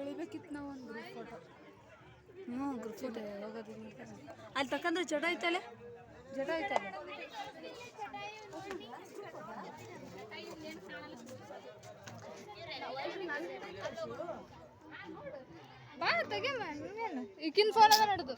ಎಳಿಬೇಕಿತ್ತು ನಾವು ಒಂದು group photo. Group photo ಹೋಗೋದು ಅಲ್ಲಿ ತಕ್ಕಂದ್ರೆ ಜಡ ಐತಲ್ಲ, ಜಡ ಐತಲ್ಲ. ಬಾ ತೆಗೆಮ್ಮ, ಇನ್ನೇನು ಈಗಿನ ಫೋನ್ ಅದ ನಡೆದು.